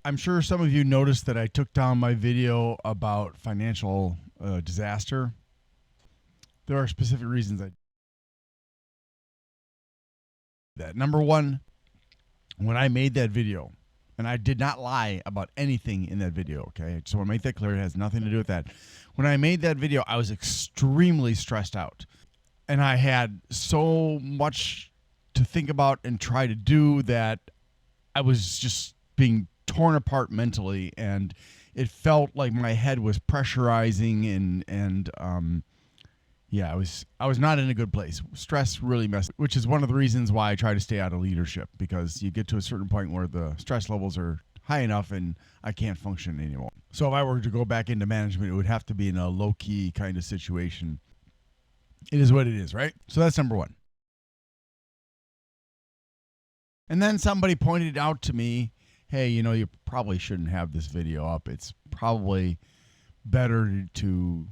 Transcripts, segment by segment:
I'm sure some of you noticed that I took down my video about financial disaster. There are specific reasons I did that. Number one, when I made that video, and I did not lie about anything in that video, okay? I just want to make that clear. It has nothing to do with that. When I made that video, I was extremely stressed out. And I had so much to think about and try to do that I was just being torn apart mentally, and it felt like my head was pressurizing and yeah, I was not in a good place. Stress really messed, which is one of the reasons why I try to stay out of leadership, because you get to a certain point where the stress levels are high enough and I can't function anymore. So if I were to go back into management, it would have to be in a low-key kind of situation. It is what it is, right? So that's number one. And then somebody pointed out to me, hey, you probably shouldn't have this video up. It's probably better to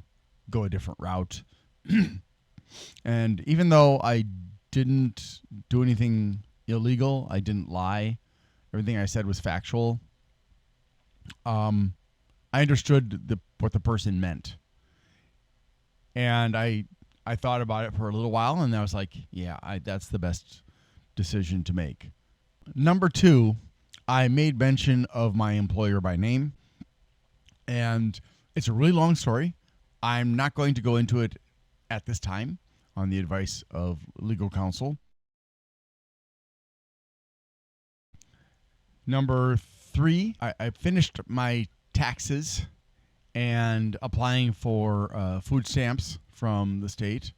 go a different route. And even though I didn't do anything illegal, I didn't lie, everything I said was factual, I understood what the person meant. And I thought about it for a little while, and I was like, yeah, that's the best decision to make. Number two, I made mention of my employer by name, and it's a really long story. I'm not going to go into it at this time on the advice of legal counsel. Number three, I finished my taxes and applying for food stamps from the state.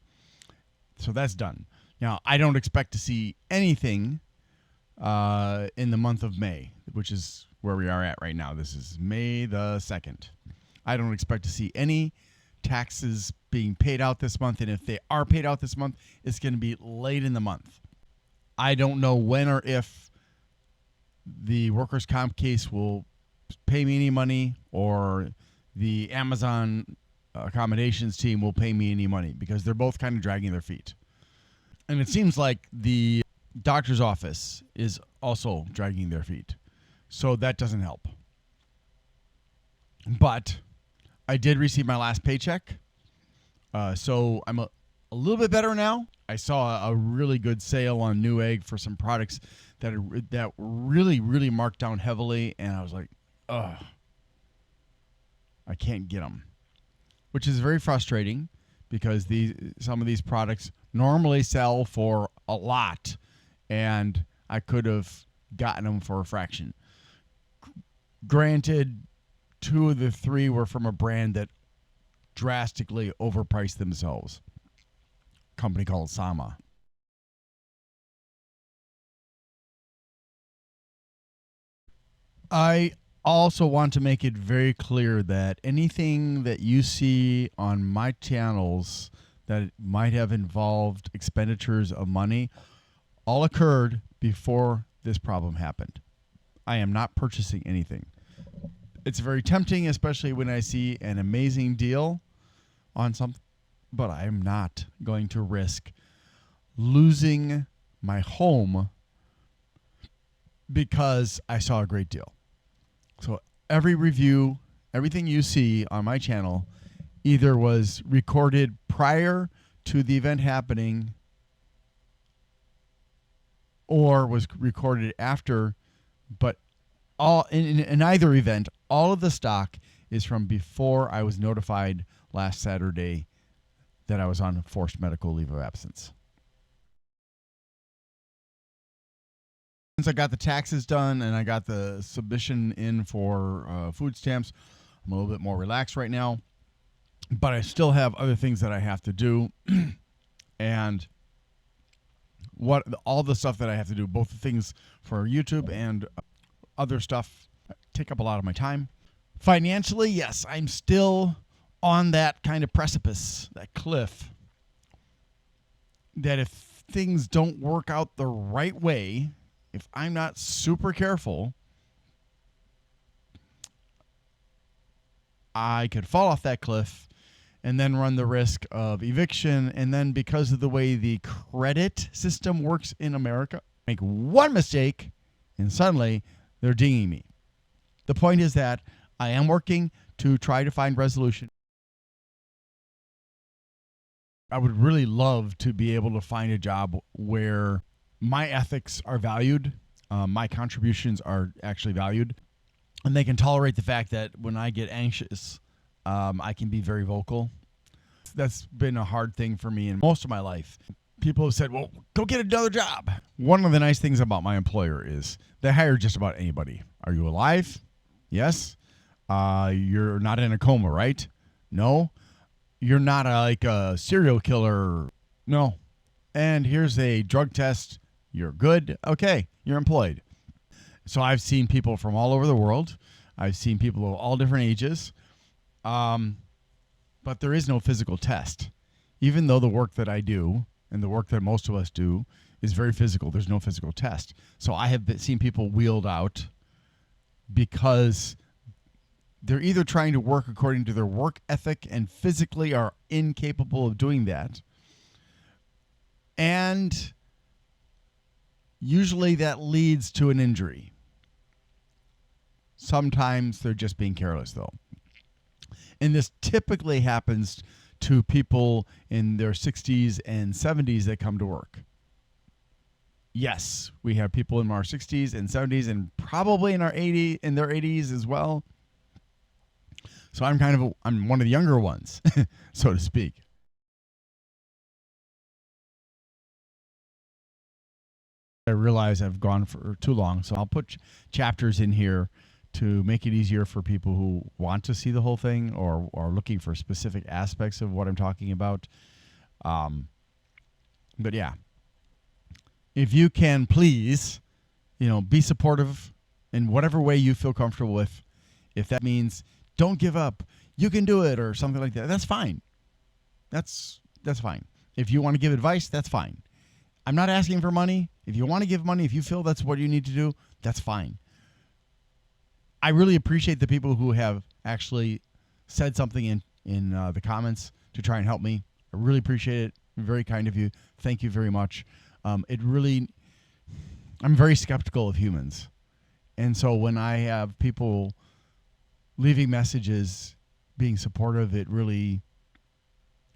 So that's done. Now, I don't expect to see anything in the month of May, which is where we are at right now. This is May the 2nd. I don't expect to see any taxes being paid out this month, and if they are paid out this month, it's going to be late in the month. I don't know when or if the workers' comp case will pay me any money, or the Amazon accommodations team will pay me any money, because they're both kind of dragging their feet. And it seems like the doctor's office is also dragging their feet. So that doesn't help. But I did receive my last paycheck. So I'm a little bit better now. I saw a really good sale on Newegg for some products that really, really marked down heavily. And I was like, ugh, I can't get them, which is very frustrating, because some of these products normally sell for a lot, and I could have gotten them for a fraction. Granted, 2 of the 3 were from a brand that drastically overpriced themselves. A company called Sama. I also want to make it very clear that anything that you see on my channels that might have involved expenditures of money all occurred before this problem happened. I am not purchasing anything. It's very tempting, especially when I see an amazing deal on something, but I am not going to risk losing my home because I saw a great deal. So every review, everything you see on my channel either was recorded prior to the event happening or was recorded after, but all in either event, all of the stock is from before I was notified last Saturday that I was on forced medical leave of absence. Since I got the taxes done and I got the submission in for food stamps, I'm a little bit more relaxed right now, but I still have other things that I have to do. And all the stuff that I have to do, both the things for YouTube and other stuff, take up a lot of my time. Financially, yes, I'm still on that kind of precipice, that cliff, that if things don't work out the right way, if I'm not super careful, I could fall off that cliff and then run the risk of eviction. And then, because of the way the credit system works in America, make one mistake and suddenly they're dinging me. The point is that I am working to try to find resolution. I would really love to be able to find a job where my ethics are valued, my contributions are actually valued, and they can tolerate the fact that when I get anxious, I can be very vocal. That's been a hard thing for me in most of my life. People have said, well, go get another job. One of the nice things about my employer is they hire just about anybody. Are you alive? Yes. You're not in a coma, right? No. You're not like a serial killer. No. And here's a drug test. You're good. Okay. You're employed. So I've seen people from all over the world. I've seen people of all different ages. But there is no physical test. Even though the work that I do and the work that most of us do is very physical, there's no physical test. So I have seen people wheeled out because they're either trying to work according to their work ethic and physically are incapable of doing that. And usually that leads to an injury. Sometimes they're just being careless, though. And this typically happens to people in their 60s and 70s that come to work. Yes, we have people in our 60s and 70s and probably in their 80s as well. So I'm one of the younger ones, so to speak. I realize I've gone for too long, so I'll put chapters in here to make it easier for people who want to see the whole thing or are looking for specific aspects of what I'm talking about. But yeah, if you can please, be supportive in whatever way you feel comfortable with. If that means don't give up, you can do it, or something like that, that's fine. That's fine. If you want to give advice, that's fine. I'm not asking for money. If you want to give money, if you feel that's what you need to do, that's fine. I really appreciate the people who have actually said something in the comments to try and help me. I really appreciate it. Very kind of you. Thank you very much. I'm very skeptical of humans. And so when I have people leaving messages, being supportive,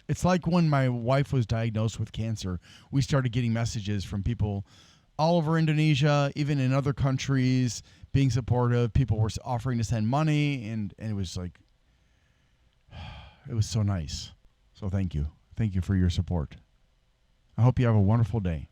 it's like when my wife was diagnosed with cancer. We started getting messages from people all over Indonesia, even in other countries, being supportive. People were offering to send money, and it was like, it was so nice. So thank you. Thank you for your support. I hope you have a wonderful day.